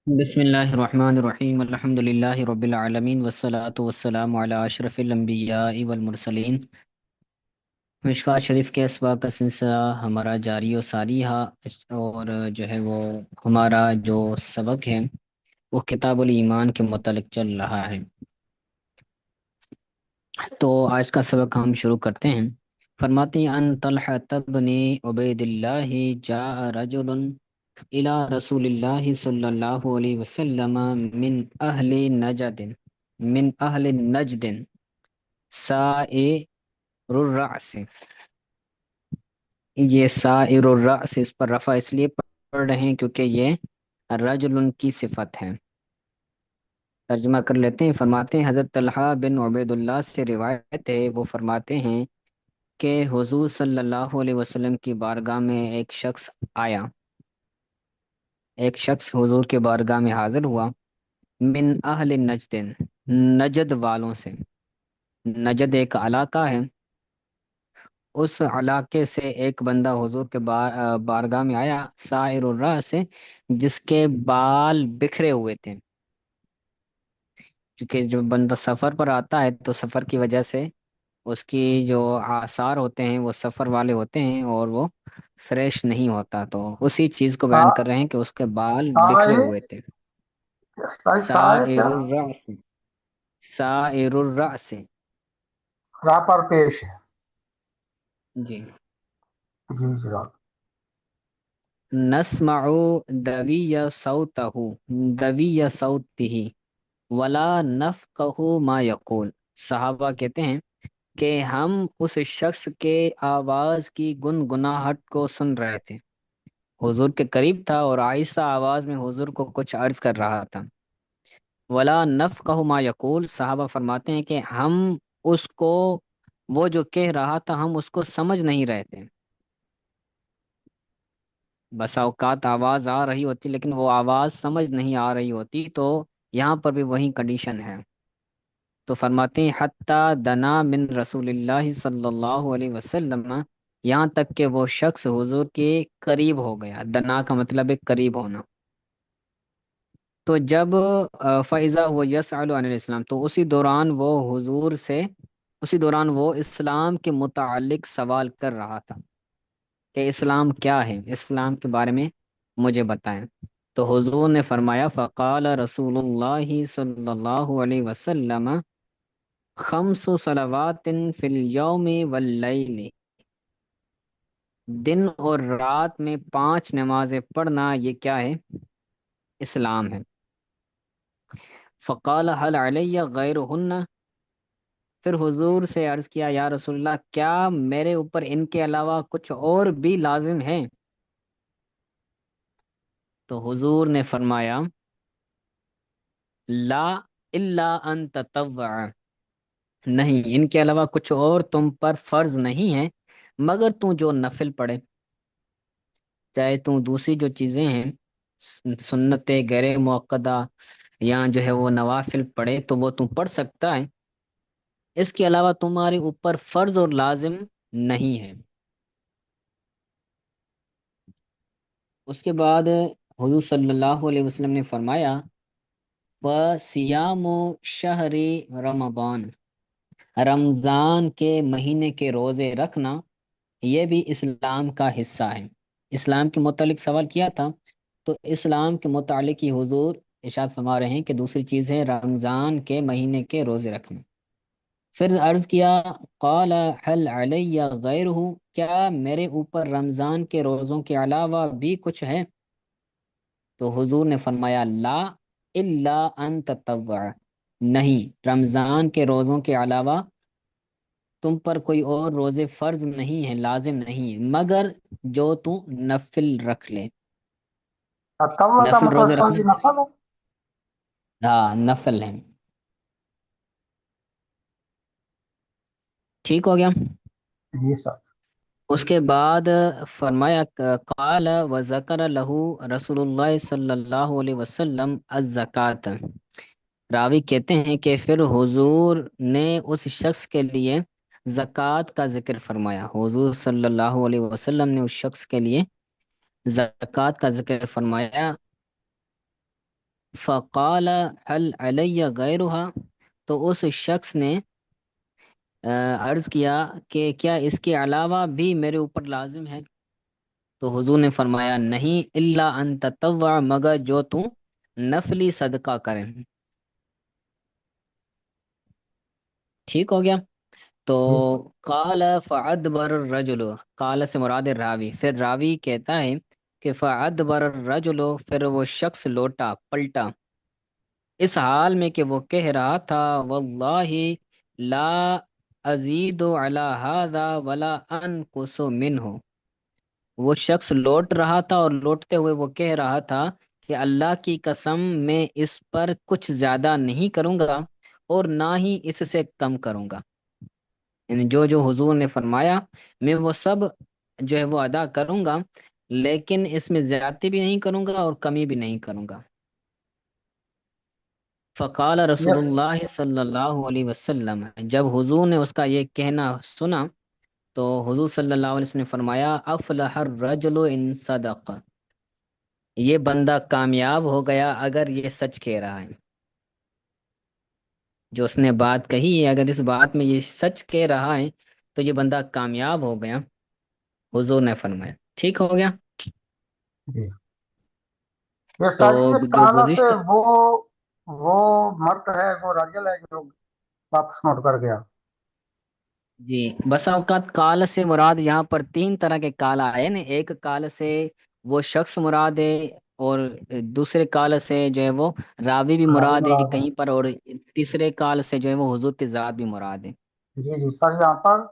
بسم اللہ الرحمن الرحیم الحمد للہ رب العالمین والصلاة والسلام علی اشرف الانبیاء والمرسلین۔ مشکوٰۃ شریف کے اسباق کا سلسلہ ہمارا جاری و ساری ہے، اور جو ہے وہ ہمارا جو سبق ہے وہ کتاب الایمان کے متعلق چل رہا ہے۔ تو آج کا سبق ہم شروع کرتے ہیں۔ فرماتے ہیں ان طلحہ بن عبید اللہ جاء رجل الى رسول اللہ صلی اللہ علیہ وسلم من اہل نجد من اہل نجد سائر الرأس۔ یہ سائر الرأس اس پر رفع اس لیے پڑھ رہے ہیں کیونکہ یہ رجل کی صفت ہے۔ ترجمہ کر لیتے ہیں۔ فرماتے ہیں حضرت طلحہ بن عبید اللہ سے روایت ہے، وہ فرماتے ہیں کہ حضور صلی اللہ علیہ وسلم کی بارگاہ میں ایک شخص حضور کے بارگاہ میں حاضر ہوا، من اہل نجد، نجد والوں سے۔ نجد ایک علاقہ ہے، اس علاقے سے ایک بندہ حضور کے بارگاہ میں آیا، سائر الراس سے، جس کے بال بکھرے ہوئے تھے، کیونکہ جو بندہ سفر پر آتا ہے تو سفر کی وجہ سے اس کی جو آثار ہوتے ہیں وہ سفر والے ہوتے ہیں اور وہ فریش نہیں ہوتا، تو اسی چیز کو بیان کر رہے ہیں کہ اس کے بال بکھرے سائے ہوئے تھے۔ سائے سائر کیا الرأس، سائر الرأس، راپر پیش ہے؟ جی۔ جی جناب۔ نسمع دوی صوتہ، دوی صوتہ ولا نفقہ ما یقول۔ صحابہ کہتے ہیں کہ ہم اس شخص کے آواز کی گنگناہٹ کو سن رہے تھے، حضور کے قریب تھا اور آہستہ آواز میں حضور کو کچھ عرض کر رہا تھا۔ ولا نفقہ ما یقول، صحابہ فرماتے ہیں کہ ہم اس کو، وہ جو کہہ رہا تھا ہم اس کو سمجھ نہیں رہے تھے۔ بسا اوقات آواز آ رہی ہوتی لیکن وہ آواز سمجھ نہیں آ رہی ہوتی، تو یہاں پر بھی وہی کنڈیشن ہے۔ تو فرماتے ہیں حتیٰ دنا من رسول اللہ صلی اللہ علیہ وسلم، یہاں تک کہ وہ شخص حضور کے قریب ہو گیا۔ دنا کا مطلب ہے قریب ہونا۔ تو جب فیضا ہوا یسأل عن الاسلام، تو اسی دوران وہ اسلام کے متعلق سوال کر رہا تھا کہ اسلام کیا ہے، اسلام کے بارے میں مجھے بتائیں۔ تو حضور نے فرمایا فقال رسول اللہ صلی اللہ علیہ وسلم خمس صلوات فی الیوم واللیل، دن اور رات میں 5 نمازیں پڑھنا، یہ کیا ہے؟ اسلام ہے۔ فقال هل علی غیرہن، پھر حضور سے عرض کیا یا رسول اللہ کیا میرے اوپر ان کے علاوہ کچھ اور بھی لازم ہے؟ تو حضور نے فرمایا لا الا ان تطوع، نہیں ان کے علاوہ کچھ اور تم پر فرض نہیں ہے مگر تو جو نفل پڑھے، چاہے تو دوسری جو چیزیں ہیں سنت غیر موقدہ یا جو ہے وہ نوافل پڑھے تو وہ تم پڑھ سکتا ہے، اس کے علاوہ تمہارے اوپر فرض اور لازم نہیں ہے۔ اس کے بعد حضور صلی اللہ علیہ وسلم نے فرمایا وَصِيَامُ شَهْرِ رمضان، رمضان کے مہینے کے روزے رکھنا یہ بھی اسلام کا حصہ ہے۔ اسلام کے متعلق سوال کیا تھا، تو اسلام کے متعلق ہی حضور ارشاد فرما رہے ہیں کہ دوسری چیز ہے رمضان کے مہینے کے روزے رکھنا۔ پھر عرض کیا قال هل علی غیرہ، کیا میرے اوپر رمضان کے روزوں کے علاوہ بھی کچھ ہے؟ تو حضور نے فرمایا لا الا ان تطوع، نہیں رمضان کے روزوں کے علاوہ تم پر کوئی اور روزے فرض نہیں ہیں، لازم نہیں ہیں، مگر جو تو نفل رکھ لے۔ توا کا نفل مطلب روزے سر رکھنا، جی نفل ہے؟ ہاں نفل ہے۔ ٹھیک ہو گیا۔ جی سر۔ اس کے بعد فرمایا قال وذکر لہ رسول اللہ صلی اللہ علیہ وسلم الزکوۃ، راوی کہتے ہیں کہ پھر حضور نے اس شخص کے لیے زکوٰۃ کا ذکر فرمایا، حضور صلی اللہ علیہ وسلم نے اس شخص کے لیے زکوٰۃ کا ذکر فرمایا۔ فقال هل علی غیرها، تو اس شخص نے عرض کیا کہ کیا اس کے علاوہ بھی میرے اوپر لازم ہے؟ تو حضور نے فرمایا نہیں، الا ان تطوع، مگر جو تو نفلی صدقہ کرے۔ ٹھیک ہو گیا؟ تو جی قال فادبر الرجل، قال سے مراد راوی، پھر راوی کہتا ہے کہ فادبر الرجل، پھر وہ شخص لوٹا پلٹا، اس حال میں کہ وہ کہہ رہا تھا واللہ لا ازید علی هذا ولا انقص منہ، وہ شخص لوٹ رہا تھا اور لوٹتے ہوئے وہ کہہ رہا تھا کہ اللہ کی قسم میں اس پر کچھ زیادہ نہیں کروں گا اور نہ ہی اس سے کم کروں گا، یعنی جو جو حضور نے فرمایا میں وہ سب جو ہے وہ ادا کروں گا، لیکن اس میں زیادتی بھی نہیں کروں گا اور کمی بھی نہیں کروں گا۔ فقال رسول یہ اللہ صلی اللہ علیہ وسلم، جب حضور نے اس کا یہ کہنا سنا تو حضور صلی اللہ علیہ وسلم نے فرمایا افلح الرجل ان صدق، یہ بندہ کامیاب ہو گیا اگر یہ سچ کہہ رہا ہے، جو اس نے بات کہی ہے اگر اس بات میں یہ سچ کہہ رہا ہے تو یہ بندہ کامیاب ہو گیا، حضور نے فرمایا۔ ٹھیک ہو گیا؟ جی یہ تو ساری یہ جو کالا سے گزشتہ، وہ مرد ہے، وہ راجل ہے جو واپس موڑ کر گیا؟ جی بسا اوقات کال سے مراد یہاں پر تین طرح کے کال آئے نا، ایک کال سے وہ شخص مراد ہے، اور دوسرے کال سے جو ہے وہ راوی بھی راجل مراد ہے مراد کہیں پر، اور تیسرے کال سے جو ہے وہ حضور کی ذات بھی مراد ہے۔ ہے؟ جی جی، پر یہاں پر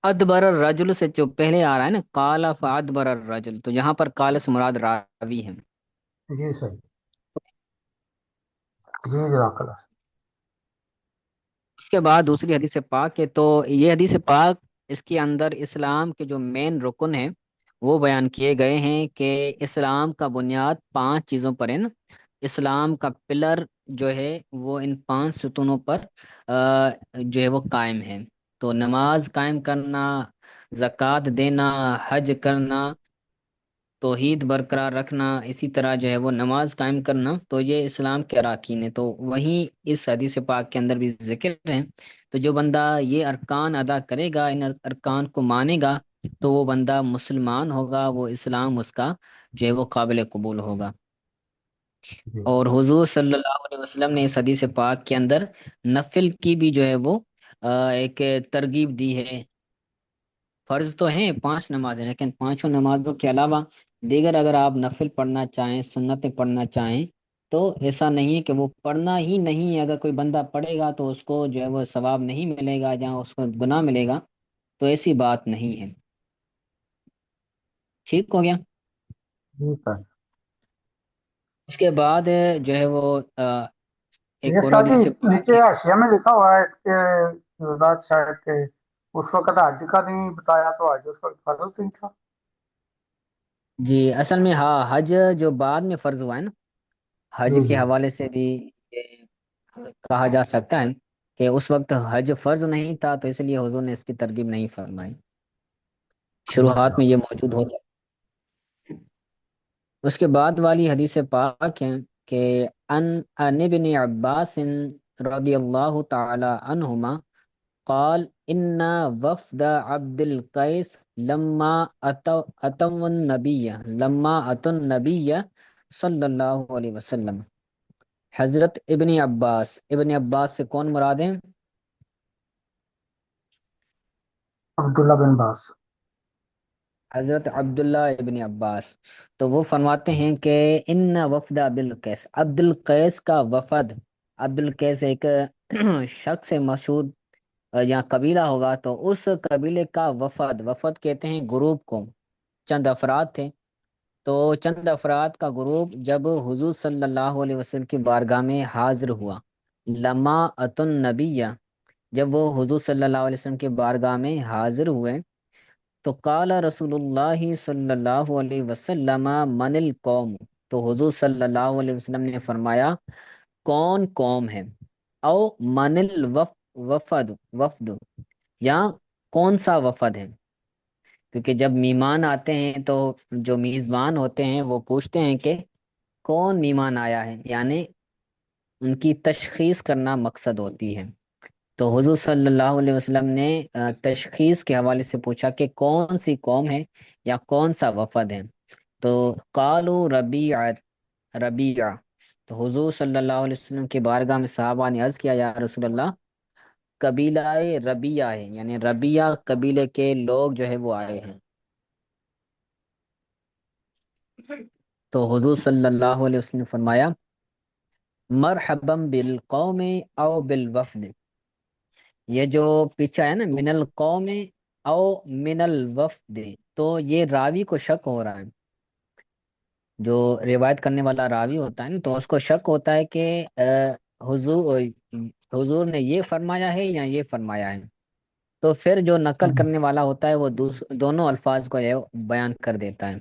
ادبر الرجل سے جو پہلے آ رہا ہے نا کالا فادبر الرجل، تو یہاں پر کال سے مراد راوی ہے۔ جی صحیح، جی جزاک اللہ۔ اس کے بعد دوسری حدیث پاک ہے، تو یہ حدیث پاک اس کے اندر اسلام کے جو مین رکن ہیں وہ بیان کیے گئے ہیں کہ اسلام کا بنیاد پانچ چیزوں پر ہے نا، اسلام کا پلر جو ہے وہ ان پانچ ستونوں پر جو ہے وہ قائم ہے، تو نماز قائم کرنا، زکوٰۃ دینا، حج کرنا، توحید برقرار رکھنا، اسی طرح جو ہے وہ نماز قائم کرنا، تو یہ اسلام کے اراکین ہے، تو وہیں اس حدیث پاک کے اندر بھی ذکر ہے، تو جو بندہ یہ ارکان ادا کرے گا، ان ارکان کو مانے گا، تو وہ بندہ مسلمان ہوگا، وہ اسلام اس کا جو ہے وہ قابل قبول ہوگا۔ جی اور حضور صلی اللہ علیہ وسلم نے اس حدیث پاک کے اندر نفل کی بھی جو ہے وہ ایک ترغیب دی ہے۔ فرض تو ہیں پانچ نمازیں، لیکن پانچوں نمازوں کے علاوہ دیگر اگر آپ نفل پڑھنا چاہیں، سنتیں پڑھنا چاہیں، تو ایسا نہیں ہے کہ وہ پڑھنا ہی نہیں ہے، اگر کوئی بندہ پڑھے گا تو اس کو جو ہے وہ ثواب نہیں ملے گا، جہاں اس کو گناہ ملے گا، تو ایسی بات نہیں ہے۔ ٹھیک ہو گیا؟ جی سر، اس کے بعد جو ہے وہ ایک یہ اور ساتھی حدیث پاک نیچے ہے۔ حاشیہ میں لکھا ہوا ہے کہ ذات شاید کہ اس وقت حج کا نہیں بتایا تو حج اس وقت فرض نہیں تھا؟ جی اصل میں ہاں، حج جو بعد میں فرض ہوا ہے نا، حج جی کے جی حوالے سے بھی یہ کہا جا سکتا ہے کہ اس وقت حج فرض نہیں تھا، تو اس لیے حضور نے اس کی ترغیب نہیں فرمائی، جی شروحات میں جناب۔ یہ موجود ہو جائے۔ اس کے بعد والی حدیث پاک ہے کہ ان ابن عباس رضی اللہ تعالی عنہما قال ان وفد عبد القیس لما اتوا النبی صلی اللہ علیہ وسلم، حضرت ابن عباس سے کون مراد ہیں؟ عبداللہ بن باز۔ حضرت عبداللہ ابن عباس، تو وہ فرماتے ہیں کہ ان وفد عبد القیس، عبد القیس کا وفد، عبد القیس ایک شخص مشہور یا قبیلہ ہوگا، تو اس قبیلے کا وفد، وفد کہتے ہیں گروپ کو، چند افراد تھے، تو چند افراد کا گروپ جب حضور صلی اللہ علیہ وسلم کی بارگاہ میں حاضر ہوا، لما اتن نبی، جب وہ حضور صلی اللہ علیہ وسلم کی بارگاہ میں حاضر ہوئے، تو قال رسول اللہ صلی اللہ علیہ وسلم من القوم، تو حضور صلی اللہ علیہ وسلم نے فرمایا کون قوم ہے، او من الوفد، وفد، یا کون سا وفد ہے، کیونکہ جب مہمان آتے ہیں تو جو میزبان ہوتے ہیں وہ پوچھتے ہیں کہ کون میمان آیا ہے، یعنی ان کی تشخیص کرنا مقصد ہوتی ہے۔ تو حضور صلی اللہ علیہ وسلم نے تشخیص کے حوالے سے پوچھا کہ کون سی قوم ہے یا کون سا وفد ہے، تو قالوا ربیع، تو حضور صلی اللہ علیہ وسلم کی بارگاہ میں صحابہ نے عرض کیا، یا رسول اللہ، قبیلہ ربیہ ہے، یعنی ربیہ قبیلے کے لوگ جو ہے وہ آئے ہیں۔ تو حضور صلی اللہ علیہ وسلم نے فرمایا، مرحبا بالقوم او بالوفد، یہ جو پیچھا ہے نا من القوم او من الوفد، تو یہ راوی کو شک ہو رہا ہے، جو روایت کرنے والا راوی ہوتا ہے نا تو اس کو شک ہوتا ہے کہ حضور نے یہ فرمایا ہے یا یہ فرمایا ہے، تو پھر جو نقل کرنے والا ہوتا ہے وہ دونوں الفاظ کو یہ بیان کر دیتا ہے۔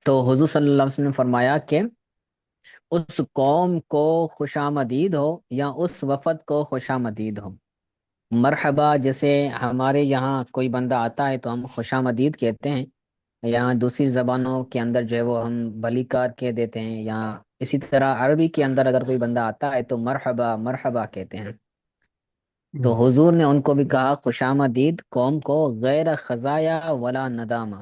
تو حضور صلی اللہ علیہ وسلم نے فرمایا کہ اس قوم کو خوش آمدید ہو یا اس وفد کو خوش آمدید ہو۔ مرحبا جیسے ہمارے یہاں کوئی بندہ آتا ہے تو ہم خوش آمدید کہتے ہیں، یہاں دوسری زبانوں کے اندر جو ہے وہ ہم بھلی کار کہہ دیتے ہیں، یا اسی طرح عربی کے اندر اگر کوئی بندہ آتا ہے تو مرحبا مرحبا کہتے ہیں۔ تو حضور نے ان کو بھی کہا خوش آمدید قوم کو، غیر خزایا ولا ندامہ،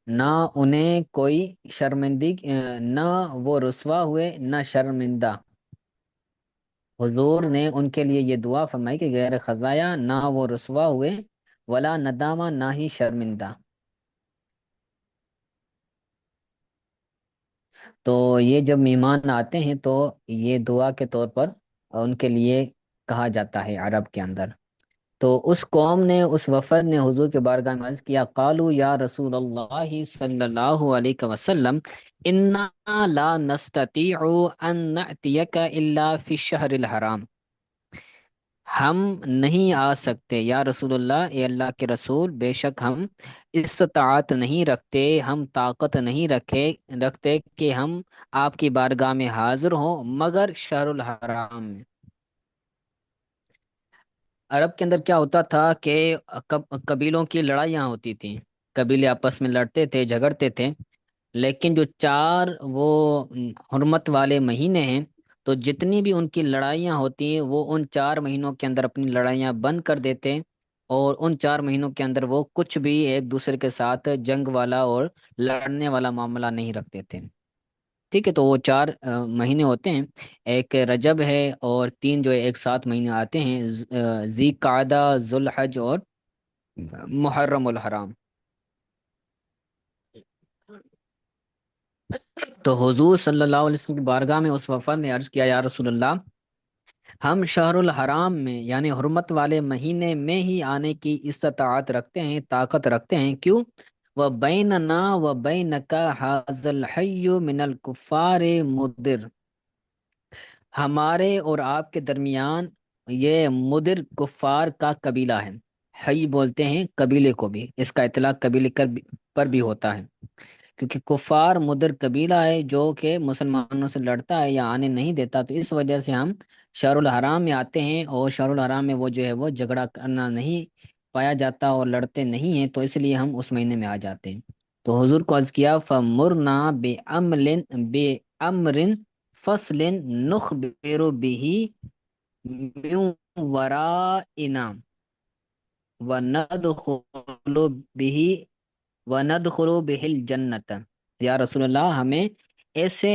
نہ انہیں کوئی شرمندگی، نہ وہ رسوا ہوئے نہ شرمندہ۔ حضور نے ان کے لیے یہ دعا فرمائی کہ غیر خزایا، نہ وہ رسوا ہوئے، ولا ندامہ، نہ ہی شرمندہ۔ تو یہ جب مہمان آتے ہیں تو یہ دعا کے طور پر ان کے لیے کہا جاتا ہے عرب کے اندر۔ تو اس قوم نے، اس وفد نے حضور کے بارگاہ میں عرض کیا، قالوا یا رسول اللہ صلی اللہ علیہ وسلم، انا لا نستطيع ان نأتيك الا في الشهر الحرام، ہم نہیں آ سکتے یا رسول اللہ، اے اللہ کے رسول، بے شک ہم استطاعت نہیں رکھتے، ہم طاقت نہیں رکھتے کہ ہم آپ کی بارگاہ میں حاضر ہوں مگر شہر الحرام میں۔ عرب کے اندر کیا ہوتا تھا کہ قبیلوں کی لڑائیاں ہوتی تھیں، قبیلے آپس میں لڑتے تھے، جھگڑتے تھے، لیکن جو چار وہ حرمت والے مہینے ہیں، تو جتنی بھی ان کی لڑائیاں ہوتی ہیں وہ ان 4 مہینوں کے اندر اپنی لڑائیاں بند کر دیتے، اور ان 4 مہینوں کے اندر وہ کچھ بھی ایک دوسرے کے ساتھ جنگ والا اور لڑنے والا معاملہ نہیں رکھتے تھے۔ ٹھیک ہے، تو وہ 4 مہینے ہوتے ہیں، ایک رجب ہے اور 3 جو ایک ساتھ مہینے آتے ہیں، ذی قعدہ، ذوالحج اور محرم الحرام۔ تو حضور صلی اللہ علیہ وسلم کی بارگاہ میں اس وفد نے عرض کیا، یا رسول اللہ، ہم شہر الحرام میں یعنی حرمت والے مہینے میں ہی آنے کی استطاعت رکھتے ہیں، طاقت رکھتے ہیں، کیوں؟ وَبَيْنَنَا وَبَيْنَكَ هَذَا الْحَيُّ مِنَ الْكُفَّارِ مُدِّرٌ، ہمارے اور آپ کے درمیان یہ مدر کفار کا قبیلہ ہے۔ حی بولتے ہیں قبیلے کو بھی، اس کا اطلاق قبیلے پر بھی ہوتا ہے، کیونکہ کفار مدر قبیلہ ہے جو کہ مسلمانوں سے لڑتا ہے یا آنے نہیں دیتا، تو اس وجہ سے ہم شہر الحرام میں آتے ہیں، اور شہر الحرام میں وہ جو ہے وہ جھگڑا کرنا نہیں پایا جاتا اور لڑتے نہیں ہیں، تو اس لیے ہم اس مہینے میں آ جاتے ہیں۔ تو حضور کو عرض کیا، فَمُرْنَا بِأَمْرٍ فَصْلٍ نُخْبِرُ بِهِ مِنْ وَرَائِنَا وَنَدْخُلُ بِهِ وَنَدْخُلُ بِهِ الْجَنَّةَ، یا رسول اللہ، ہمیں ایسے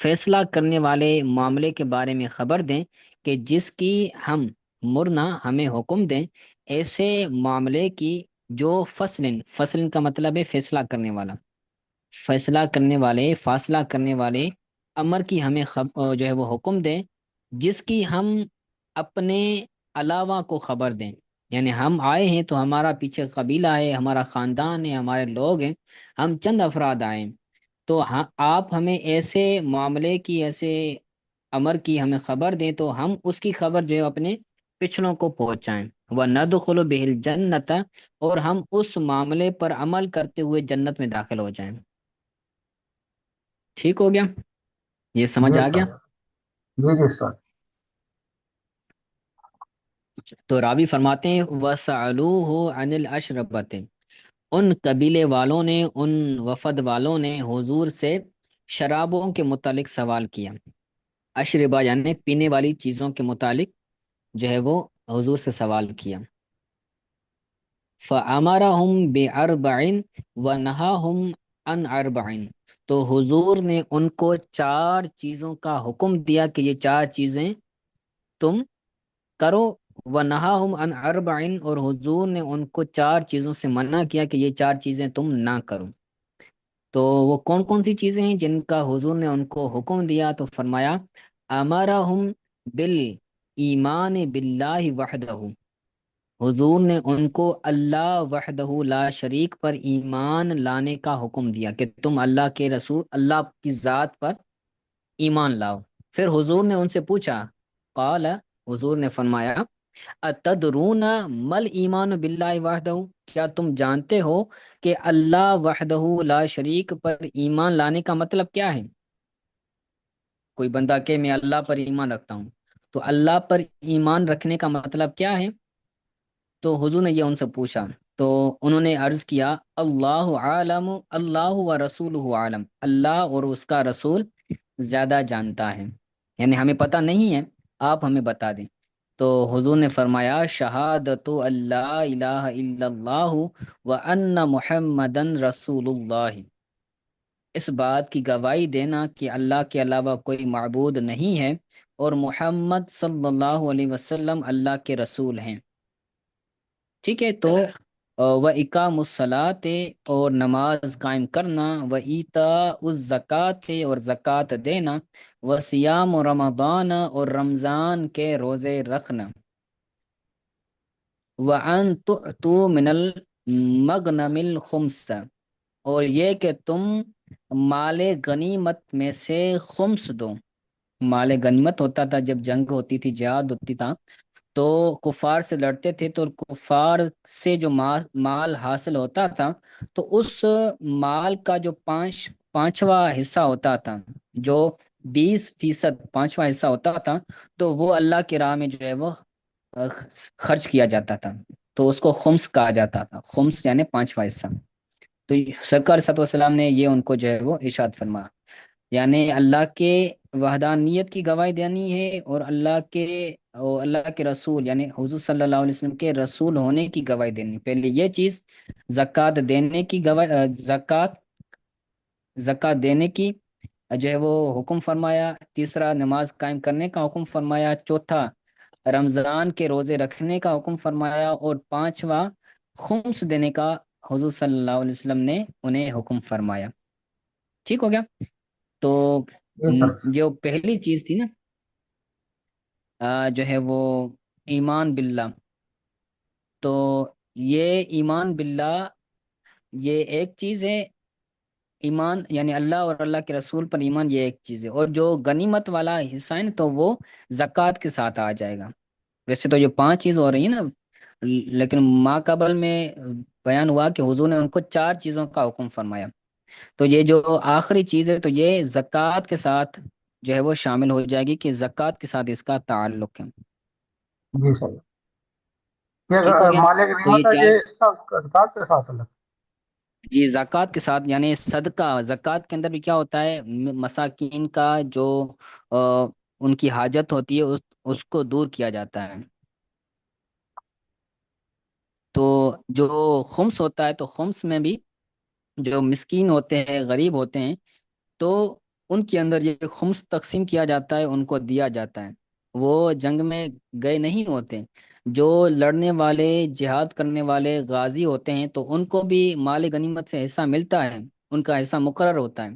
فیصلہ کرنے والے معاملے کے بارے میں خبر دیں کہ جس کی ہم، مرنا ہمیں حکم دیں، ایسے معاملے کی جو فصل کا مطلب ہے فیصلہ کرنے والا، فیصلہ کرنے والے، فاصلہ کرنے والے امر کی ہمیں جو ہے وہ حکم دیں، جس کی ہم اپنے علاوہ کو خبر دیں، یعنی ہم آئے ہیں تو ہمارا پیچھے قبیلہ ہے، ہمارا خاندان ہے، ہمارے لوگ ہیں، ہم چند افراد آئے ہیں، تو آپ ہمیں ایسے معاملے کی، ایسے امر کی ہمیں خبر دیں تو ہم اس کی خبر جو ہے اپنے پچھلوں کو پہنچائیں، وَنَدْخُلُ بِهِ الْجَنَّةَ، اور ہم اس معاملے پر عمل کرتے ہوئے جنت میں داخل ہو جائیں۔ ٹھیک ہو گیا؟ یہ سمجھ جی آ گیا؟ سر، جی جی سر۔ تو راوی فرماتے ہیں، وَسَأَلُوهُ عَنِ الْأَشْرَبَةِ، ان قبیلے والوں نے، ان وفد والوں نے حضور سے شرابوں کے متعلق سوال کیا، اشربا یعنی پینے والی چیزوں کے متعلق جو ہے وہ حضور سے سوال کیا۔ فَأَمَرَهُمْ بِأَرْبَعٍ وَنَهَاهُمْ عَنْ أَرْبَعٍ، تو حضور نے ان کو چار چیزوں کا حکم دیا کہ یہ چار چیزیں تم کرو، وَنَهَاهُمْ عَنْ أَرْبَعٍ، اور حضور نے ان کو چار چیزوں سے منع کیا کہ یہ چار چیزیں تم نہ کرو۔ تو وہ کون کون سی چیزیں ہیں جن کا حضور نے ان کو حکم دیا؟ تو فرمایا امرہم بالایمان باللہ وحدہ، حضور نے ان کو اللہ وحدہ لا شریک پر ایمان لانے کا حکم دیا کہ تم اللہ کے رسول، اللہ کی ذات پر ایمان لاؤ۔ پھر حضور نے ان سے پوچھا، قال، حضور نے فرمایا اتدرون مل ایمان باللہ وحدہ، کیا تم جانتے ہو کہ اللہ وحدہ لا شریک پر ایمان لانے کا مطلب کیا ہے؟ کوئی بندہ کہ میں اللہ پر ایمان رکھتا ہوں، تو اللہ پر ایمان رکھنے کا مطلب کیا ہے؟ تو حضور نے یہ ان سے پوچھا، تو انہوں نے عرض کیا اللہ عالم، اللہ و رسولہ عالم، اللہ اور اس کا رسول زیادہ جانتا ہے، یعنی ہمیں پتہ نہیں ہے، آپ ہمیں بتا دیں۔ تو حضور نے فرمایا شہادت اللہ الہ الا اللہ وان محمدن رسول اللہ، اس بات کی گواہی دینا کہ اللہ کے علاوہ کوئی معبود نہیں ہے اور محمد صلی اللہ علیہ وسلم اللہ کے رسول ہیں۔ ٹھیک ہے، تو و اقام الصلاۃ، اور نماز قائم کرنا، و ایتاء الزکوٰۃ، اور زکوٰۃ دینا، و صیام رمضان، اور رمضان کے روزے رکھنا، وَأَن تُؤْتُوا مِنَ الْمَغْنَمِ الْخُمُسَ، اور یہ کہ تم مال غنیمت میں سے خمس دو۔ مال غنیمت ہوتا تھا جب جنگ ہوتی تھی، جہاد ہوتی تھا، تو کفار سے لڑتے تھے، تو کفار سے جو مال حاصل ہوتا تھا، تو اس مال کا جو پانچواں حصہ ہوتا تھا، جو 20% پانچواں حصہ ہوتا تھا، تو وہ اللہ کی راہ میں جو ہے وہ خرچ کیا جاتا تھا، تو اس کو خمس کہا جاتا تھا، خمس یعنی پانچواں حصہ۔ تو سرکار صلی اللہ علیہ وسلم نے یہ ان کو جو ہے وہ ارشاد فرمایا، یعنی اللہ کے وحدانیت کی گواہی دینی ہے، اور اللہ کے رسول یعنی حضور صلی اللہ علیہ وسلم کے رسول ہونے کی گواہی دینی، پہلے یہ چیز زکوٰۃ دینے کی گواہی، زکوٰۃ دینے کی جو ہے وہ حکم فرمایا، تیسرا نماز قائم کرنے کا حکم فرمایا، چوتھا رمضان کے روزے رکھنے کا حکم فرمایا، اور پانچواں خمس دینے کا حضور صلی اللہ علیہ وسلم نے انہیں حکم فرمایا۔ ٹھیک ہو گیا؟ تو جی سر۔ جو پہلی چیز تھی نا، جو ہے وہ ایمان باللہ، تو یہ ایمان باللہ یہ ایک چیز ہے، ایمان یعنی اللہ اور اللہ کے رسول پر ایمان، یہ ایک چیز ہے، اور جو غنیمت والا حصہ ہے نا، تو وہ زکوٰۃ کے ساتھ آ جائے گا۔ ویسے تو یہ پانچ چیز ہو رہی ہیں نا، لیکن ما قبل میں بیان ہوا کہ حضور نے ان کو چار چیزوں کا حکم فرمایا، تو یہ جو آخری چیز ہے تو یہ زکوٰۃ کے ساتھ جو ہے وہ شامل ہو جائے گی، کہ زکوٰۃ کے ساتھ اس کا تعلق ہے۔ جی سر، یہ ٹھیک ہو گیا؟ مالک تو یہ نعمت ہے چار، یہ اس کا زکوٰۃ کے ساتھ الگ؟ جی زکوٰۃ کے ساتھ، یعنی صدقہ، زکوٰۃ کے اندر بھی کیا ہوتا ہے، مساکین کا جو ان کی حاجت ہوتی ہے اس کو دور کیا جاتا ہے۔ تو جو خمس ہوتا ہے، تو خمس میں بھی جو مسکین ہوتے ہیں، غریب ہوتے ہیں، تو ان کے اندر یہ خمس تقسیم کیا جاتا ہے، ان کو دیا جاتا ہے۔ وہ جنگ میں گئے نہیں ہوتے، جو لڑنے والے، جہاد کرنے والے غازی ہوتے ہیں، تو ان کو بھی مال غنیمت سے حصہ ملتا ہے، ان کا حصہ مقرر ہوتا ہے۔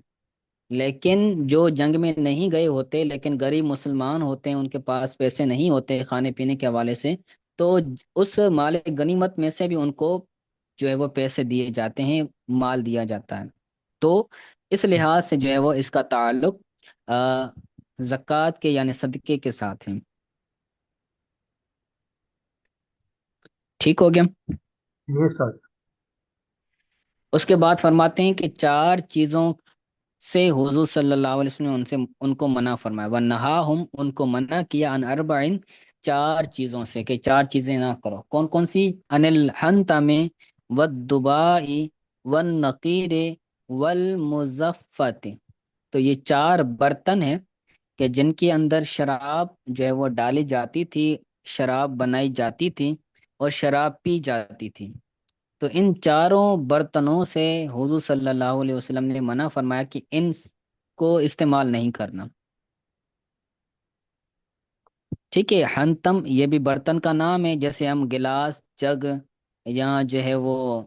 لیکن جو جنگ میں نہیں گئے ہوتے لیکن غریب مسلمان ہوتے ہیں، ان کے پاس پیسے نہیں ہوتے کھانے پینے کے حوالے سے، تو اس مال غنیمت میں سے بھی ان کو جو ہے وہ پیسے دیے جاتے ہیں، مال دیا جاتا ہے۔ تو اس لحاظ سے جو ہے وہ اس کا تعلق زکوٰۃ کے یعنی صدقے کے ساتھ ہے۔ ٹھیک ہو گیا؟ جی سر۔ اس کے بعد فرماتے ہیں کہ چار چیزوں سے حضور صلی اللہ علیہ وسلم نے ان کو منع فرمایا، وَنَهَاهُمْ، ان کو منع کیا، عن اربعین، چار چیزوں سے، کہ چار چیزیں نہ کرو۔ کون کون سی؟ ان الحنطم والدباء والنقیر والمزفت. تو یہ چار برتن ہیں کہ جن کے اندر شراب جو ہے وہ ڈالی جاتی تھی، شراب بنائی جاتی تھی اور شراب پی جاتی تھی. تو ان چاروں برتنوں سے حضور صلی اللہ علیہ وسلم نے منع فرمایا کہ کو استعمال نہیں کرنا. ٹھیک ہے. ہنتم یہ بھی برتن کا نام ہے، جیسے ہم گلاس، جگ، یا جو ہے وہ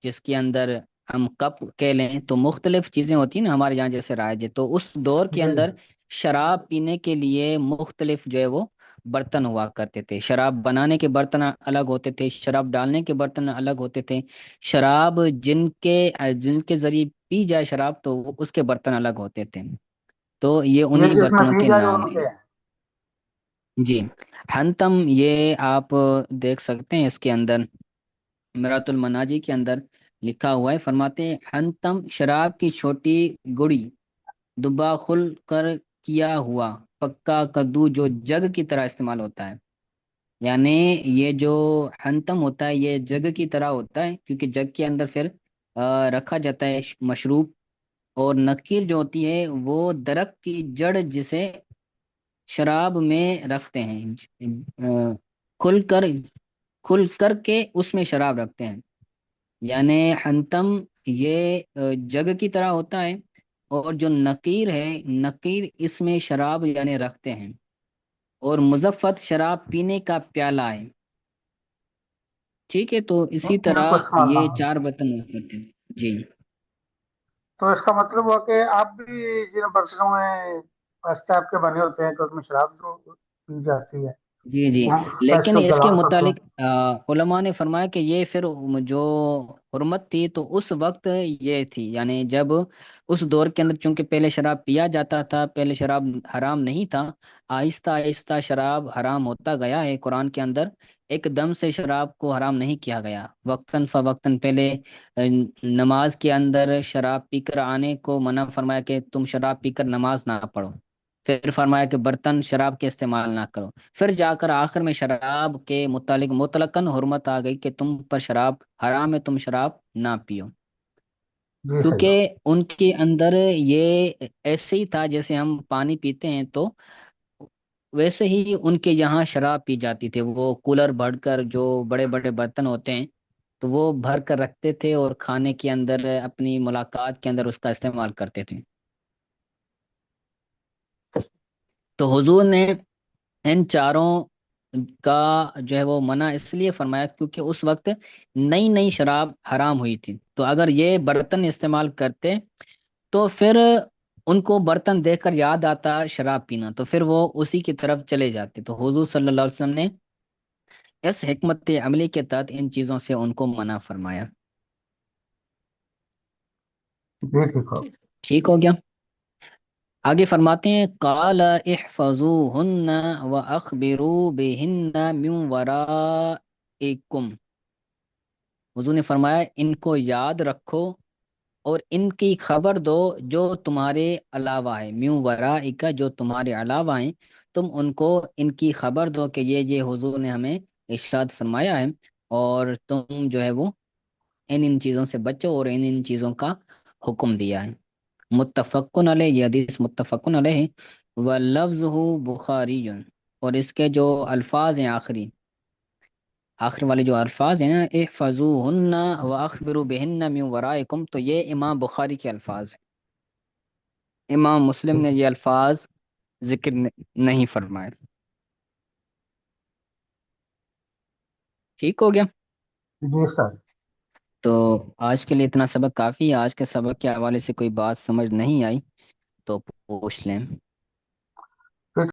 جس کے اندر ہم کپ کہہ لیں، تو مختلف چیزیں ہوتی ہیں نا ہمارے یہاں جیسے رائج ہے. تو اس دور کے جی اندر شراب پینے کے لیے مختلف جو ہے وہ برتن ہوا کرتے تھے. شراب بنانے کے برتن الگ ہوتے تھے، شراب ڈالنے کے برتن الگ ہوتے تھے. شراب جن کے ذریعے پی جائے شراب، تو اس کے برتن الگ ہوتے تھے. تو یہ یہ انہی جس میں برتنوں پی کے جائے وہ نام ان ہیں. کے ہیں؟ جی. ہنتم یہ آپ دیکھ سکتے ہیں اس کے اندر، میرات المناجی کے اندر لکھا ہوا ہے. فرماتے ہیں ہنتم شراب کی چھوٹی گڑی، دبا خل کر کیا ہوا پکا کدو جو جگ کی طرح استعمال ہوتا ہے. یعنی یہ جو ہنتم ہوتا ہے یہ جگ کی طرح ہوتا ہے، کیونکہ جگ کے اندر پھر رکھا جاتا ہے مشروب. اور نکیر جو ہوتی ہے وہ درخت کی جڑ جسے شراب میں رکھتے ہیں. آ، کھل کر کھل کر کے اس میں شراب رکھتے ہیں. یعنی حنتم یہ جگ کی طرح ہوتا ہے، اور جو نقیر ہے، نقیر اس میں شراب یعنی رکھتے ہیں. اور مظفت شراب پینے کا پیالہ ہے. ٹھیک ہے. تو اسی ان طرح کو استعمال نہ یہ ہو؟ چار برتن ہوا کرتے ہیں. جی تو اس کا مطلب ہوا کہ آپ بھی جن برتنوں میں اس ٹائپ کے بنے ہوتے ہیں کہ اس میں شراب جو پی جاتی ہے جی جی. وہ اس لیکن کو اس کے جلا سکتے ہیں؟ متعلق علماء نے فرمایا کہ یہ پھر جو حرمت تھی تو اس وقت یہ تھی، یعنی جب اس دور کے اندر چونکہ پہلے شراب پیا جاتا تھا، پہلے شراب حرام نہیں تھا. آہستہ آہستہ شراب حرام ہوتا گیا ہے. قرآن کے اندر ایک دم سے شراب کو حرام نہیں کیا گیا. وقتاً فوقتاً پہلے نماز کے اندر شراب پی کر آنے کو منع فرمایا کہ تم شراب پی کر نماز نہ پڑھو. پھر فرمایا کہ برتن شراب کے استعمال نہ کرو. پھر جا کر آخر میں شراب کے متعلق مطلقاً حرمت آ گئی کہ تم پر شراب حرام ہے، تم شراب نہ پیو. جی صحیح ہو. کیونکہ ان کے اندر یہ ایسے ہی تھا جیسے ہم پانی پیتے ہیں، تو ویسے ہی ان کے یہاں شراب پی جاتی تھی. وہ کولر بھر کر جو بڑے بڑے برتن ہوتے ہیں تو وہ بھر کر رکھتے تھے اور کھانے کے اندر اپنی ملاقات کے اندر اس کا استعمال کرتے تھے. تو حضور نے ان چاروں کا جو ہے وہ منع اس لیے فرمایا کیونکہ اس وقت نئی نئی شراب حرام ہوئی تھی. تو اگر یہ برتن استعمال کرتے تو پھر ان کو برتن دیکھ کر یاد آتا شراب پینا، تو پھر وہ اسی کی طرف چلے جاتے. تو حضور صلی اللہ علیہ وسلم نے اس حکمت عملی کے تحت ان چیزوں سے ان کو منع فرمایا. جی ٹھیک ہو. ٹھیک ہو گیا. آگے فرماتے ہیں قال احفظوهن واخبروا بهن من ورائکم. حضور نے فرمایا ان کو یاد رکھو اور ان کی خبر دو جو تمہارے علاوہ ہے. میوں ورائک جو تمہارے علاوہ ہیں، تم ان کو ان کی خبر دو کہ یہ حضور نے ہمیں ارشاد فرمایا ہے، اور تم جو ہے وہ ان چیزوں سے بچو اور ان چیزوں کا حکم دیا ہے. متفقن علیہ، یہ حدیث متفقن علیہ. واللفظ بخاری، اور اس کے جو الفاظ ہیں آخر والے جو الفاظ ہیں نا، احفظوہن واخبروا بہن من ورائکم، تو یہ امام بخاری کے الفاظ ہیں. امام مسلم نے یہ الفاظ ذکر نہیں فرمائے. ٹھیک ہو گیا. جی سر. تو آج کے لیے اتنا سبق کافی ہے. آج کے سبق کے حوالے سے کوئی بات سمجھ نہیں آئی تو پوچھ لیں.